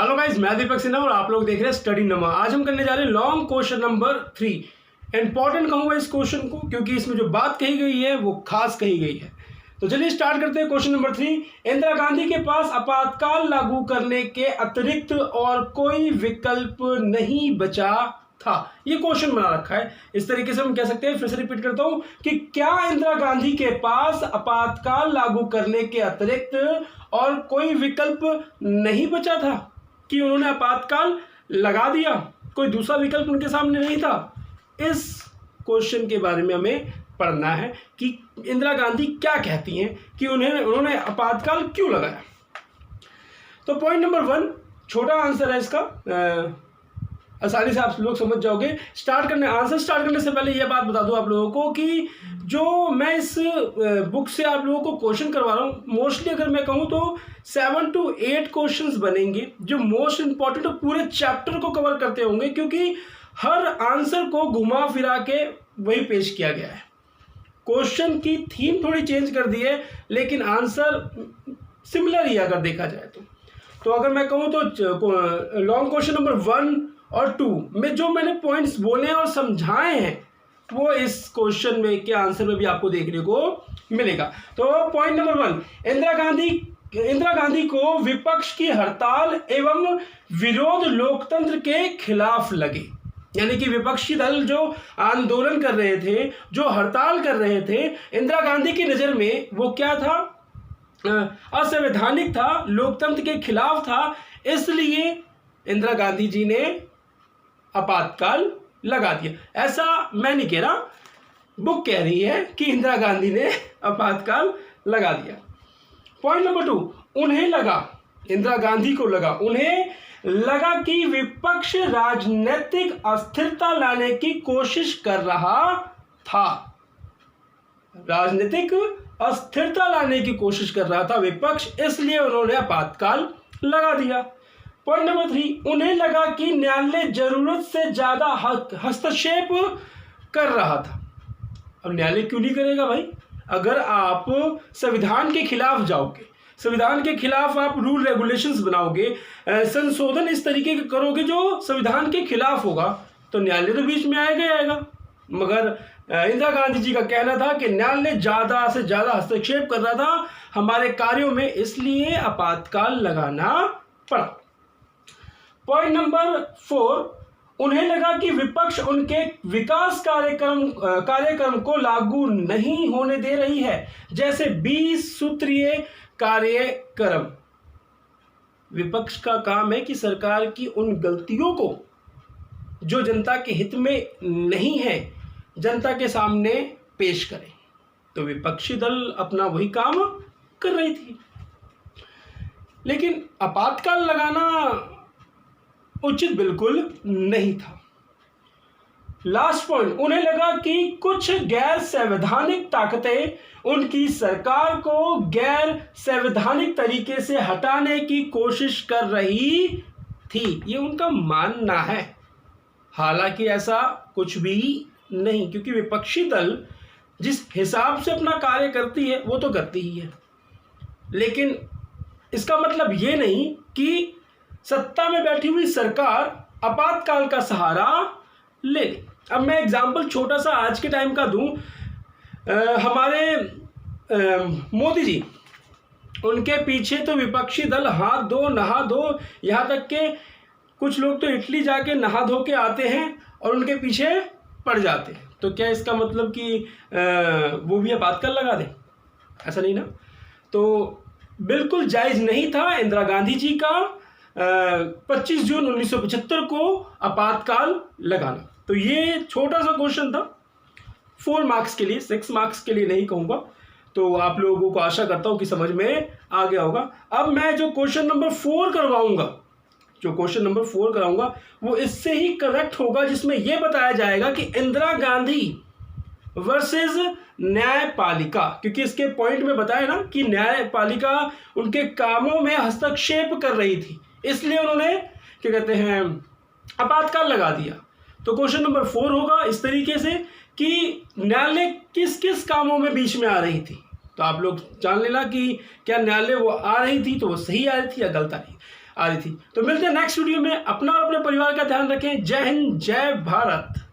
Hello guys, मैं दीपक सिन्हा और आप लोग देख रहे हैं स्टडी नमा। आज हम करने जा रहे हैं लॉन्ग क्वेश्चन नंबर 3। इंपॉर्टेंट कहूंगा इस क्वेश्चन को क्योंकि इसमें जो बात कही गई है वो खास कही गई है। तो चलिए स्टार्ट करते हैं। क्वेश्चन नंबर 3, इंदिरा गांधी के पास आपातकाल लागू करने के अतिरिक्त और कोई विकल्प नहीं बचा था। ये क्वेश्चन बना रखा है। इस तरीके से हम कह सकते हैं, फिर से रिपीट करता हूं कि क्या इंदिरा गांधी के पास आपातकाल लागू करने के अतिरिक्त और कोई विकल्प नहीं बचा था कि उन्होंने आपातकाल लगा दिया, कोई दूसरा विकल्प उनके सामने नहीं था। इस क्वेश्चन के बारे में हमें पढ़ना है कि इंदिरा गांधी क्या कहती हैं कि उन्होंने आपातकाल क्यों लगाया। तो पॉइंट नंबर 1, छोटा आंसर है इसका, आसानी से आप लोग समझ जाओगे। आंसर स्टार्ट करने से पहले यह बात बता दूं आप लोगों को कि जो मैं इस बुक से आप लोगों को क्वेश्चन करवा रहा हूँ, मोस्टली अगर मैं कहूँ तो 7 to 8 क्वेश्चंस बनेंगे जो मोस्ट इंपॉर्टेंट और पूरे चैप्टर को कवर करते होंगे, क्योंकि हर आंसर को घुमा फिरा के वही पेश किया गया है। क्वेश्चन की थीम थोड़ी चेंज कर दी है लेकिन आंसर सिमिलर ही अगर देखा जाए तो अगर मैं कहूँ तो लॉन्ग क्वेश्चन नंबर 1 और 2 में जो मैंने पॉइंट्स बोले और समझाए हैं वो इस क्वेश्चन में के आंसर में भी आपको देखने को मिलेगा। तो पॉइंट नंबर 1, इंदिरा गांधी को विपक्ष की हड़ताल एवं विरोध लोकतंत्र के खिलाफ लगे। यानी कि विपक्षी दल जो आंदोलन कर रहे थे, जो हड़ताल कर रहे थे, इंदिरा गांधी की नज़र में वो क्या था? असंवैधानिक था, लोकतंत्र के खिलाफ था। इसलिए इंदिरा गांधी जी ने आपातकाल लगा दिया। ऐसा मैं नहीं कह रहा, बुक कह रही है कि इंदिरा गांधी ने आपातकाल लगा दिया। पॉइंट नंबर 2, उन्हें लगा, इंदिरा गांधी को लगा, उन्हें लगा कि विपक्ष राजनीतिक अस्थिरता लाने की कोशिश कर रहा था। राजनीतिक अस्थिरता लाने की कोशिश कर रहा था विपक्ष, इसलिए उन्होंने आपातकाल लगा दिया। पॉइंट नंबर 3, उन्हें लगा कि न्यायालय जरूरत से ज्यादा हस्तक्षेप कर रहा था। अब न्यायालय क्यों नहीं करेगा भाई? अगर आप संविधान के खिलाफ जाओगे, संविधान के खिलाफ आप रूल रेगुलेशंस बनाओगे, संशोधन इस तरीके के करोगे जो संविधान के खिलाफ होगा, तो न्यायालय तो बीच में आएगा ही आएगा। मगर इंदिरा गांधी जी का कहना था कि न्यायालय ज़्यादा से ज़्यादा हस्तक्षेप कर रहा था हमारे कार्यों में, इसलिए आपातकाल लगाना पड़ा। पॉइंट नंबर 4, उन्हें लगा कि विपक्ष उनके विकास कार्यक्रम को लागू नहीं होने दे रही है, जैसे 20 सूत्रीय कार्यक्रम। विपक्ष का काम है कि सरकार की उन गलतियों को जो जनता के हित में नहीं है जनता के सामने पेश करें। तो विपक्षी दल अपना वही काम कर रही थी, लेकिन आपातकाल लगाना उचित बिल्कुल नहीं था। लास्ट पॉइंट, उन्हें लगा कि कुछ गैर संवैधानिक ताकतें उनकी सरकार को गैर संवैधानिक तरीके से हटाने की कोशिश कर रही थी। ये उनका मानना है, हालांकि ऐसा कुछ भी नहीं, क्योंकि विपक्षी दल जिस हिसाब से अपना कार्य करती है वो तो करती ही है, लेकिन इसका मतलब ये नहीं कि सत्ता में बैठी हुई सरकार आपातकाल का सहारा ले ले। अब मैं एग्जाम्पल छोटा सा आज के टाइम का दूं। हमारे मोदी जी, उनके पीछे तो विपक्षी दल हाथ धो नहा धो, यहाँ तक के कुछ लोग तो इटली जाके नहा धो के आते हैं और उनके पीछे पड़ जाते हैं। तो क्या इसका मतलब कि वो भी आपातकाल लगा दें? ऐसा नहीं ना। तो बिल्कुल जायज़ नहीं था इंदिरा गांधी जी का 25 जून 1975 को आपातकाल लगाना। तो ये छोटा सा क्वेश्चन था 4 मार्क्स के लिए, 6 मार्क्स के लिए नहीं कहूँगा। तो आप लोगों को आशा करता हूँ कि समझ में आ गया होगा। अब मैं जो क्वेश्चन नंबर 4 कराऊंगा वो इससे ही करेक्ट होगा, जिसमें यह बताया जाएगा कि इंदिरा गांधी वर्सेस न्यायपालिका, क्योंकि इसके पॉइंट में बताया ना कि न्यायपालिका उनके कामों में हस्तक्षेप कर रही थी, इसलिए उन्होंने क्या कहते हैं आपातकाल लगा दिया। तो क्वेश्चन नंबर 4 होगा इस तरीके से कि न्यायालय किस किस कामों में बीच में आ रही थी। तो आप लोग जान लेना कि क्या न्यायालय वो आ रही थी तो वो सही आ रही थी या गलत आ रही। आ रही थी। तो मिलते हैं नेक्स्ट वीडियो में। अपना और अपने परिवार का ध्यान रखें। जय हिंद, जय भारत।